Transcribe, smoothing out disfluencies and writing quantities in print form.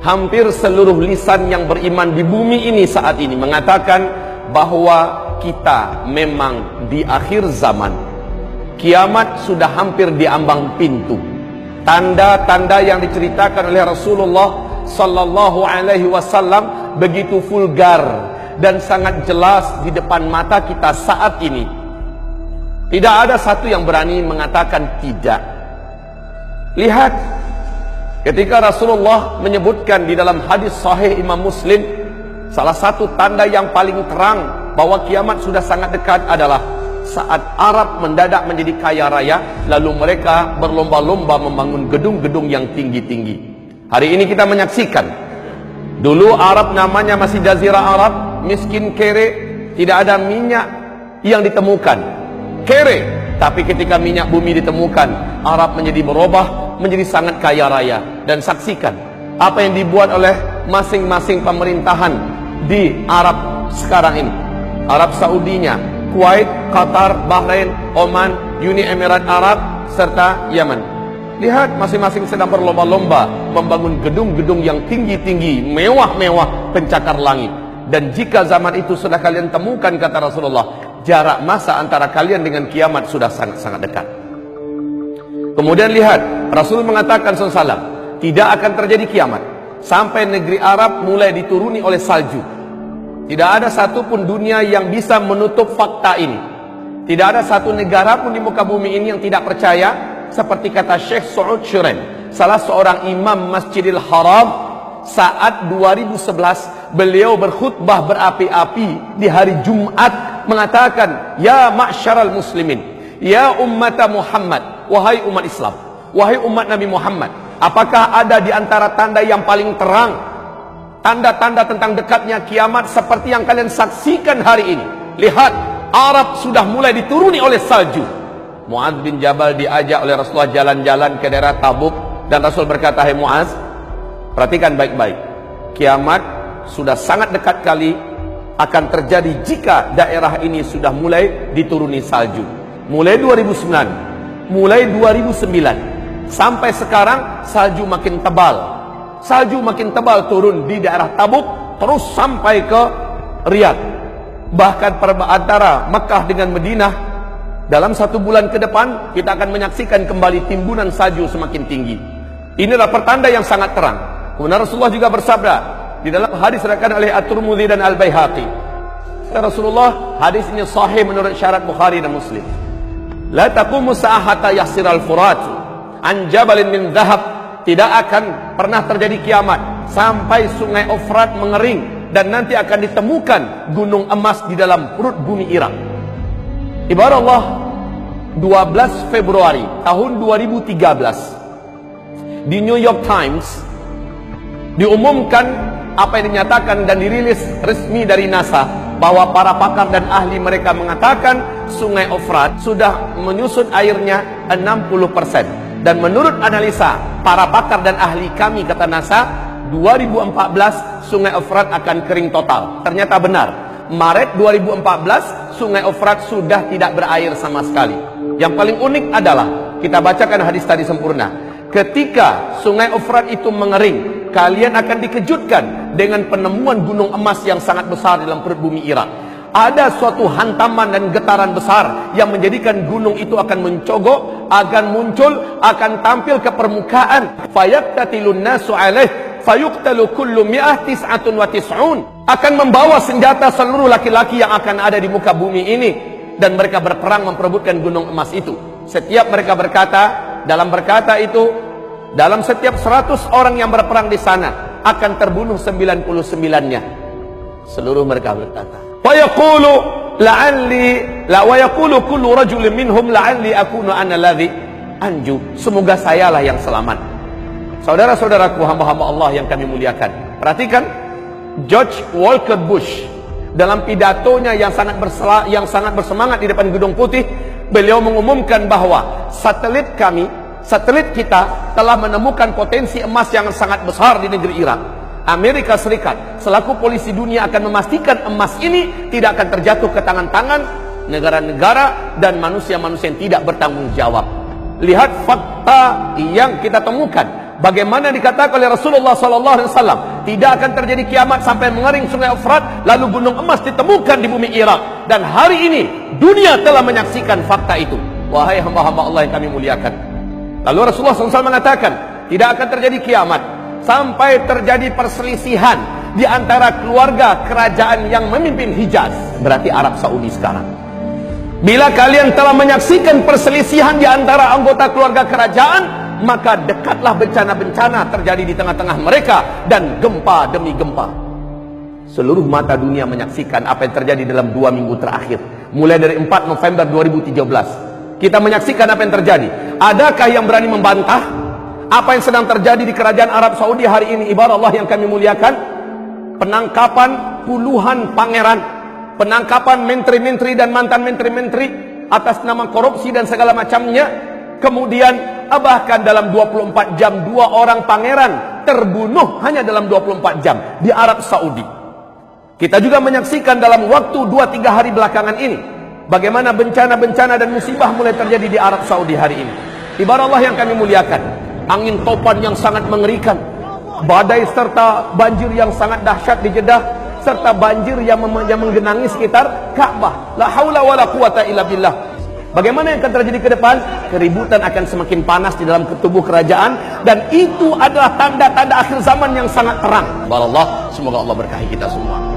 hampir seluruh lisan yang beriman di bumi ini saat ini mengatakan bahwa kita memang di akhir zaman. Kiamat sudah hampir di ambang pintu. Tanda-tanda yang diceritakan oleh Rasulullah sallallahu alaihi wasallam begitu vulgar dan sangat jelas di depan mata kita saat ini. Tidak ada satu yang berani mengatakan tidak. Lihat, ketika Rasulullah menyebutkan di dalam hadis sahih Imam Muslim, salah satu tanda yang paling terang bahwa kiamat sudah sangat dekat adalah saat Arab mendadak menjadi kaya raya, lalu mereka berlomba-lomba membangun gedung-gedung yang tinggi-tinggi. Hari ini kita menyaksikan, dulu Arab namanya masih Jazirah Arab, miskin kere, tidak ada minyak yang ditemukan. Kere, tapi ketika minyak bumi ditemukan, Arab menjadi berubah, menjadi sangat kaya raya. Dan saksikan apa yang dibuat oleh masing-masing pemerintahan di Arab sekarang ini. Arab Saudinya, Kuwait, Qatar, Bahrain, Oman, Uni Emirat Arab, serta Yaman. Lihat, masing-masing sedang berlomba-lomba membangun gedung-gedung yang tinggi-tinggi, mewah-mewah, pencakar langit. Dan jika zaman itu sudah kalian temukan, kata Rasulullah, jarak masa antara kalian dengan kiamat sudah sangat-sangat dekat. Kemudian lihat, Rasul mengatakan SAW, tidak akan terjadi kiamat sampai negeri Arab mulai dituruni oleh salju. Tidak ada satupun dunia yang bisa menutup fakta ini. Tidak ada satu negara pun di muka bumi ini yang tidak percaya. Seperti kata Syekh Saud Shuren, salah seorang imam Masjidil Haram, saat 2011 beliau berkhutbah berapi-api di hari Jumat, mengatakan, ya ma'syaral muslimin, ya ummata Muhammad, wahai umat Islam, wahai umat Nabi Muhammad, apakah ada di antara tanda yang paling terang, tanda-tanda tentang dekatnya kiamat seperti yang kalian saksikan hari ini? Lihat, Arab sudah mulai dituruni oleh salju. Mu'adz bin Jabal diajak oleh Rasulullah jalan-jalan ke daerah Tabuk, dan Rasul berkata, hai Mu'adz, perhatikan baik-baik, kiamat sudah sangat dekat kali akan terjadi jika daerah ini sudah mulai dituruni salju. Mulai 2009, mulai 2009 sampai sekarang salju makin tebal. Salju makin tebal turun di daerah Tabuk terus sampai ke Riyadh. Bahkan antara Mekah dengan Madinah, dalam 1 bulan ke depan kita akan menyaksikan kembali timbunan salju semakin tinggi. Inilah pertanda yang sangat terang. Kemudian Rasulullah juga bersabda di dalam hadis diriwayatkan oleh At-Tirmidzi dan Al-Baihaqi. Rasulullah, hadis ini sahih menurut syarat Bukhari dan Muslim. La taqumu sa'ata yasiral furat an jabalin min dhahab. Tidak akan pernah terjadi kiamat sampai sungai Efrat mengering dan nanti akan ditemukan gunung emas di dalam perut bumi Irak. Ibarat Allah, 12 Februari tahun 2013 di New York Times diumumkan apa yang dinyatakan dan dirilis resmi dari NASA, bahwa para pakar dan ahli mereka mengatakan sungai Efrat sudah menyusut airnya 60%. Dan menurut analisa para pakar dan ahli kami, kata NASA, 2014 sungai Efrat akan kering total. Ternyata benar, Maret 2014 sungai Efrat sudah tidak berair sama sekali. Yang paling unik adalah, kita bacakan hadis tadi sempurna, ketika sungai Efrat itu mengering, kalian akan dikejutkan dengan penemuan gunung emas yang sangat besar dalam perut bumi Irak. Ada suatu hantaman dan getaran besar yang menjadikan gunung itu akan mencogok, akan muncul, akan tampil ke permukaan. Fayaqtatilun nasu alaih fayuqtalu kullu mi'ah tis'atun wa tis'un. Akan membawa senjata seluruh laki-laki yang akan ada di muka bumi ini, dan mereka berperang memperebutkan gunung emas itu. Setiap mereka berkata, dalam berkata itu, dalam setiap 100 orang yang berperang di sana akan terbunuh 99-nya. Seluruh mereka berkata, wa yaqulu la'alli la wa yaqulu kullu rajulin minhum la'alli akunu ana alladhi anju. Semoga sayalah yang selamat. Saudara-saudaraku, hamba-hamba Allah yang kami muliakan, perhatikan George Walker Bush dalam pidatonya yang sangat bersemangat di depan Gedung Putih. Beliau mengumumkan bahwa satelit kita telah menemukan potensi emas yang sangat besar di negeri Irak. Amerika Serikat selaku polisi dunia akan memastikan emas ini tidak akan terjatuh ke tangan-tangan negara-negara dan manusia-manusia yang tidak bertanggung jawab. Lihat fakta yang kita temukan. bagaimana dikatakan oleh Rasulullah SAW, tidak akan terjadi kiamat sampai mengering sungai Efrat, lalu gunung emas ditemukan di bumi Irak. Dan hari ini dunia telah menyaksikan fakta itu. Wahai hamba-hamba Allah yang kami muliakan, lalu Rasulullah SAW mengatakan, tidak akan terjadi kiamat sampai terjadi perselisihan di antara keluarga kerajaan yang memimpin Hijaz, berarti Arab Saudi sekarang. Bila kalian telah menyaksikan perselisihan di antara anggota keluarga kerajaan, maka dekatlah bencana-bencana terjadi di tengah-tengah mereka, dan gempa demi gempa. Seluruh mata dunia menyaksikan apa yang terjadi dalam 2 minggu terakhir, mulai dari 4 November 2013. Kita menyaksikan apa yang terjadi. Adakah yang berani membantah apa yang sedang terjadi di kerajaan Arab Saudi hari ini? Ibarat Allah yang kami muliakan, penangkapan puluhan pangeran, penangkapan menteri-menteri dan mantan menteri-menteri atas nama korupsi dan segala macamnya. Kemudian bahkan dalam 24 jam 2 orang pangeran terbunuh hanya dalam 24 jam di Arab Saudi. Kita juga menyaksikan dalam waktu 2-3 hari belakangan ini bagaimana bencana-bencana dan musibah mulai terjadi di Arab Saudi hari ini. Ibarat Allah yang kami muliakan, angin topan yang sangat mengerikan, badai serta banjir yang sangat dahsyat di Jeddah, serta banjir yang menggenangi sekitar Ka'bah. La haula wala quwata illa billah. Bagaimana yang akan terjadi ke depan? Keributan akan semakin panas di dalam tubuh kerajaan, dan itu adalah tanda-tanda akhir zaman yang sangat terang. Wallah, semoga Allah berkahi kita semua.